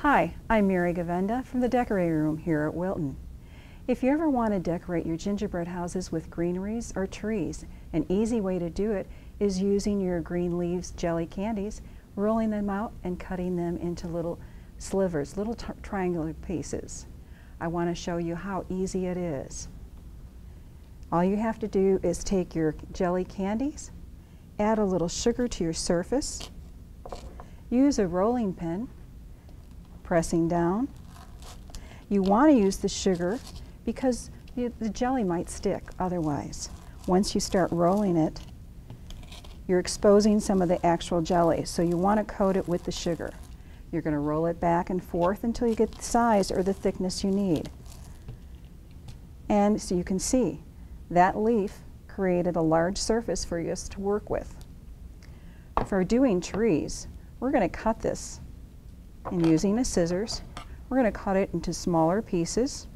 Hi, I'm Mary Govenda from the decorating room here at Wilton. If you ever want to decorate your gingerbread houses with greeneries or trees, an easy way to do it is using your green leaves jelly candies, rolling them out and cutting them into little slivers, little triangular pieces. I want to show you how easy it is. All you have to do is take your jelly candies, add a little sugar to your surface, use a rolling pin, pressing down. You want to use the sugar because the jelly might stick otherwise. Once you start rolling it, you're exposing some of the actual jelly, so you want to coat it with the sugar. You're going to roll it back and forth until you get the size or the thickness you need. And so you can see that leaf created a large surface for us to work with. For doing trees, we're going to cut this. And using the scissors, we're going to cut it into smaller pieces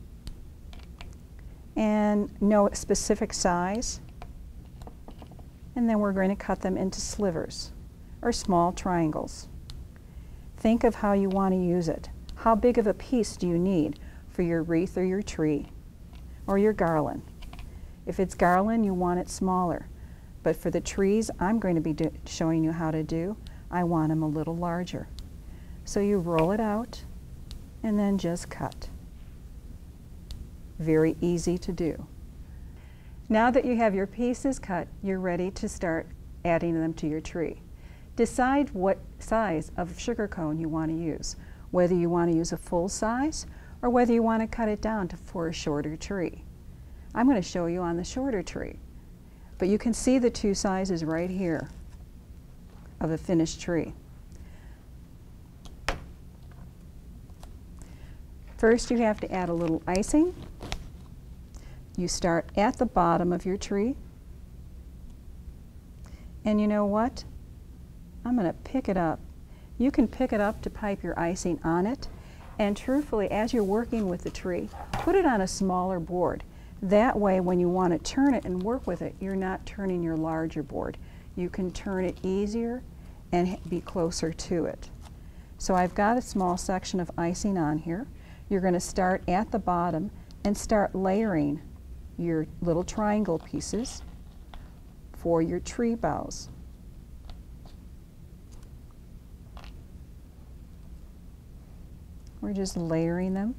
and no specific size. And then we're going to cut them into slivers or small triangles. Think of how you want to use it. How big of a piece do you need for your wreath or your tree or your garland? If it's garland, you want it smaller. But for the trees I'm going to be showing you how to do, I want them a little larger. So you roll it out and then just cut. Very easy to do. Now that you have your pieces cut, you're ready to start adding them to your tree. Decide what size of sugar cone you want to use, whether you want to use a full size or whether you want to cut it down for a shorter tree. I'm going to show you on the shorter tree, but you can see the two sizes right here of a finished tree. First, you have to add a little icing. You start at the bottom of your tree. And you know what? I'm going to pick it up. You can pick it up to pipe your icing on it. And truthfully, as you're working with the tree, put it on a smaller board. That way, when you want to turn it and work with it, you're not turning your larger board. You can turn it easier and be closer to it. So I've got a small section of icing on here. You're going to start at the bottom and start layering your little triangle pieces for your tree boughs. We're just layering them.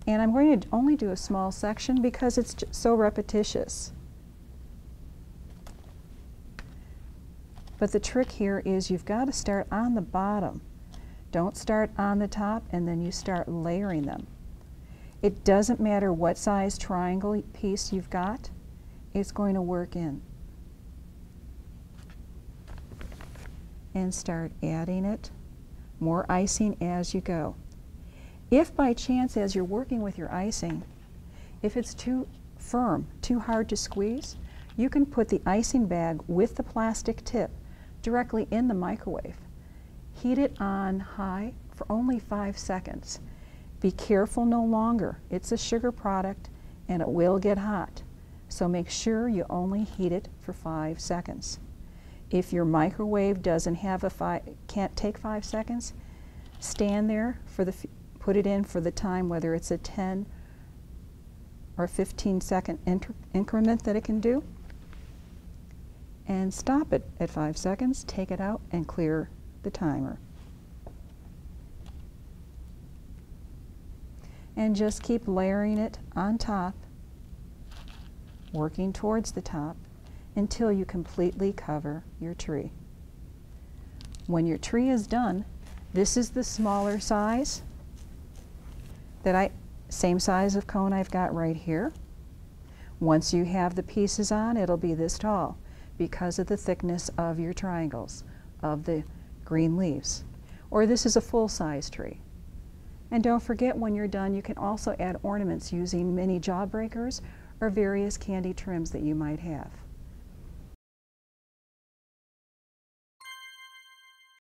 And I'm going to only do a small section because it's so repetitious. But the trick here is you've got to start on the bottom. Don't start on the top and then you start layering them. It doesn't matter what size triangle piece you've got, it's going to work in. And start adding it, more icing as you go. If by chance as you're working with your icing, if it's too firm, too hard to squeeze, you can put the icing bag with the plastic tip directly in the microwave. Heat it on high for only 5 seconds. Be careful no longer. It's a sugar product and it will get hot. So make sure you only heat it for 5 seconds. If your microwave doesn't have can't take 5 seconds, stand there for put it in for the time, whether it's a 10 or 15-second increment that it can do, and stop it at 5 seconds, take it out and clear the timer. And just keep layering it on top, working towards the top until you completely cover your tree. When your tree is done, this is the smaller size same size of cone I've got right here. Once you have the pieces on, it'll be this tall because of the thickness of your triangles, of the green leaves. Or this is a full-size tree. And don't forget, when you're done, you can also add ornaments using mini jawbreakers or various candy trims that you might have.